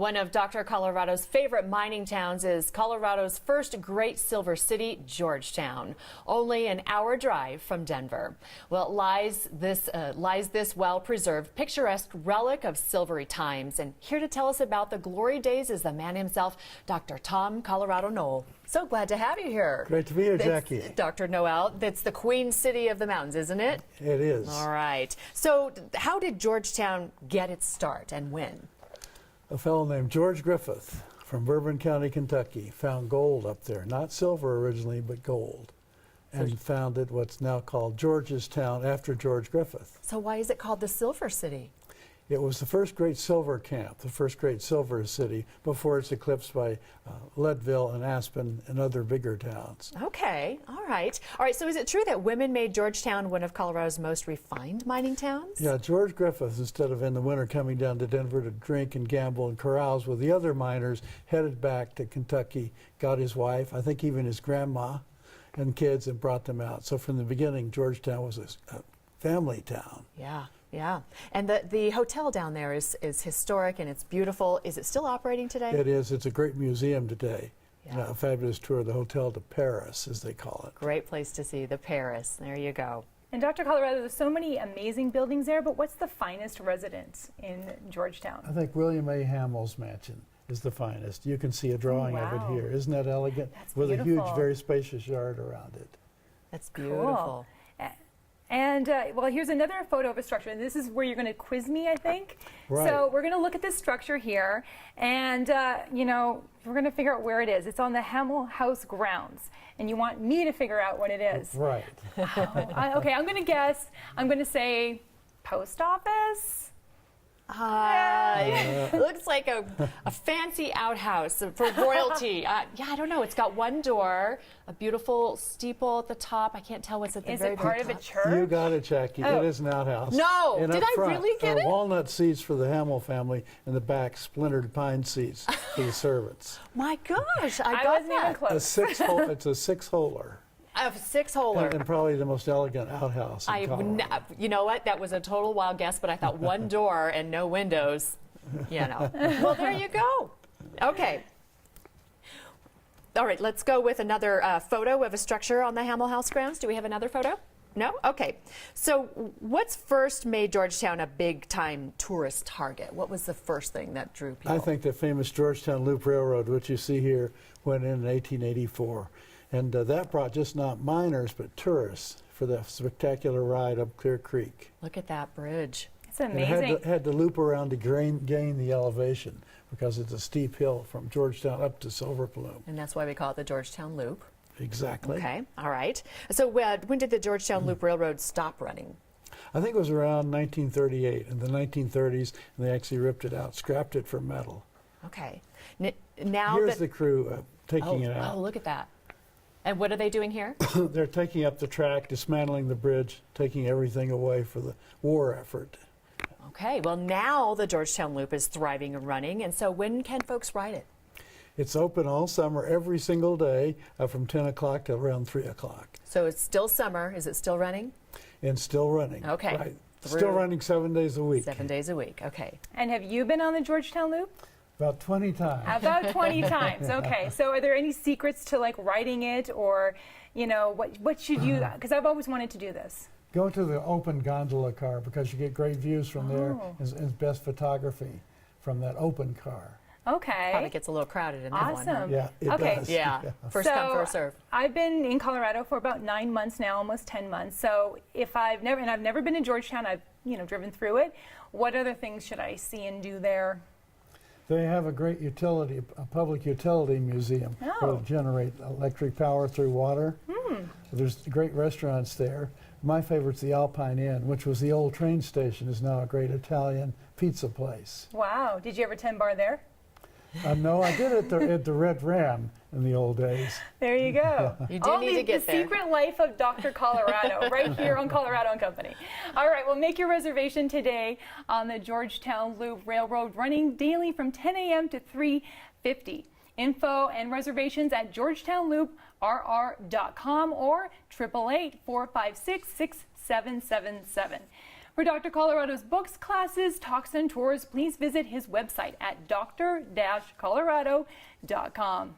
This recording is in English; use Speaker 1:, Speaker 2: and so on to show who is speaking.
Speaker 1: One of Dr. Colorado's favorite mining towns is Colorado's first great silver city, Georgetown, only an hour drive from Denver. Well, lies this well-preserved, picturesque relic of silvery times. And here to tell us about the glory days is the man himself, Dr. Tom Colorado Noel. So glad to have you here.
Speaker 2: Great to be here, Jackie.
Speaker 1: Dr. Noel, that's the Queen City of the Mountains, isn't it?
Speaker 2: It is.
Speaker 1: All right. So how did Georgetown get its start and when?
Speaker 2: A fellow named George Griffith from Bourbon County, Kentucky, found gold up there. Not silver originally, but gold. And founded what's now called Georgetown after George Griffith.
Speaker 1: So why is it called the Silver City?
Speaker 2: It was the first great silver camp, the first great silver city, before it's eclipsed by Leadville and Aspen and other bigger towns.
Speaker 1: Okay, all right. All right, so is it true that women made Georgetown one of Colorado's most refined mining towns?
Speaker 2: Yeah, George Griffith, instead of in the winter coming down to Denver to drink and gamble and carouse with the other miners, headed back to Kentucky, got his wife, I think even his grandma, and kids, and brought them out. So from the beginning, Georgetown was a family town.
Speaker 1: Yeah. Yeah, and the hotel down there is historic and it's beautiful. Is it still operating today?
Speaker 2: It is. It's a great museum today.
Speaker 1: Yeah.
Speaker 2: A fabulous tour of the Hotel de Paris, as they call it.
Speaker 1: Great place to see, the Paris. There you go.
Speaker 3: And Dr. Colorado, there's so many amazing buildings there, but what's the finest residence in Georgetown?
Speaker 2: I think William A. Hamill's mansion is the finest. You can see a drawing of it here. Isn't that elegant?
Speaker 3: That's
Speaker 2: with
Speaker 3: beautiful.
Speaker 2: A huge, very spacious yard around it.
Speaker 1: That's beautiful.
Speaker 3: Cool. And, well, here's another photo of a structure. And this is where you're going to quiz me, I think.
Speaker 2: Right.
Speaker 3: So we're going to look at this structure here. And, you know, we're going to figure out where it is. It's on the Hamill House grounds. And you want me to figure out what it is.
Speaker 2: Right.
Speaker 3: Okay, I'm going to guess. I'm going to say post office.
Speaker 1: It looks like a fancy outhouse for royalty. Yeah, I don't know. It's got one door, a beautiful steeple at the top. I can't tell what's at the very
Speaker 3: Is it part
Speaker 1: top.
Speaker 3: of a church?
Speaker 2: You got it, Jackie.
Speaker 3: Oh.
Speaker 2: It is an outhouse.
Speaker 1: No!
Speaker 2: And
Speaker 1: Did
Speaker 2: up
Speaker 1: I
Speaker 2: front
Speaker 1: really get
Speaker 2: are
Speaker 1: it?
Speaker 2: walnut seats for the Hamill family, and the back splintered pine seats for the servants.
Speaker 1: My gosh, I
Speaker 3: I
Speaker 1: got
Speaker 3: wasn't even
Speaker 1: that.
Speaker 3: close.
Speaker 2: It's a six-holer.
Speaker 1: A six-holer.
Speaker 2: And probably the most elegant outhouse in Colorado.
Speaker 1: You know what? That was a total wild guess, but I thought one door and no windows. You know. Well, there you go. Okay. All right, let's go with another photo of a structure on the Hamill House grounds. Do we have another photo? No? Okay. So what's first made Georgetown a big-time tourist target? What was the first thing that drew people?
Speaker 2: I think the famous Georgetown Loop Railroad, which you see here, went in 1884. And that brought just not miners, but tourists for the spectacular ride up Clear Creek.
Speaker 1: Look at that bridge.
Speaker 3: It's amazing.
Speaker 2: And had to loop around to gain the elevation because it's a steep hill from Georgetown up to Silver Plume.
Speaker 1: And that's why we call it the Georgetown Loop.
Speaker 2: Exactly.
Speaker 1: Okay, all right. So when did the Georgetown Loop Railroad stop running?
Speaker 2: I think it was around 1938, in the 1930s, and they actually ripped it out, scrapped it for metal.
Speaker 1: Okay. Now
Speaker 2: Here's
Speaker 1: that,
Speaker 2: the crew taking it out.
Speaker 1: Oh, look at that. And what are they doing here?
Speaker 2: They're taking up the track, dismantling the bridge, taking everything away for the war effort.
Speaker 1: Okay, well now the Georgetown Loop is thriving and running, and so when can folks ride it?
Speaker 2: It's open all summer, every single day, from 10 o'clock to around 3 o'clock.
Speaker 1: So it's still summer. Is it still running?
Speaker 2: And still running.
Speaker 1: Okay.
Speaker 2: Right. Still running 7 days a week.
Speaker 1: 7 days a week, okay.
Speaker 3: And have you been on the Georgetown Loop?
Speaker 2: About 20 times.
Speaker 3: About 20 times. Okay. So are there any secrets to like riding it, or, you know, what should you, because I've always wanted to do this.
Speaker 2: Go to the open gondola car because you get great views from there and best photography from that open car.
Speaker 3: Okay.
Speaker 1: Probably gets a little crowded in that one.
Speaker 3: Awesome.
Speaker 2: Yeah, it
Speaker 3: Okay.
Speaker 2: does.
Speaker 1: Yeah, first come, first serve.
Speaker 3: I've been in Colorado for about 9 months now, almost 10 months. So if I've never been to Georgetown, I've, you know, driven through it. What other things should I see and do there?
Speaker 2: They have a great utility, a public utility museum where they generate electric power through water. There's great restaurants there. My favorite's the Alpine Inn, which was the old train station, is now a great Italian pizza place.
Speaker 3: Wow. Did you ever 10 bar there?
Speaker 2: No, I did it at the Red Ram in the old days.
Speaker 3: There you go.
Speaker 1: You do need to get there.
Speaker 3: The secret life of Dr. Colorado, right here on Colorado and Company. All right, well, make your reservation today on the Georgetown Loop Railroad, running daily from 10 a.m. to 3:50. Info and reservations at georgetownlooprr.com or 888-456-6777. For Dr. Colorado's books, classes, talks, and tours, please visit his website at dr-colorado.com.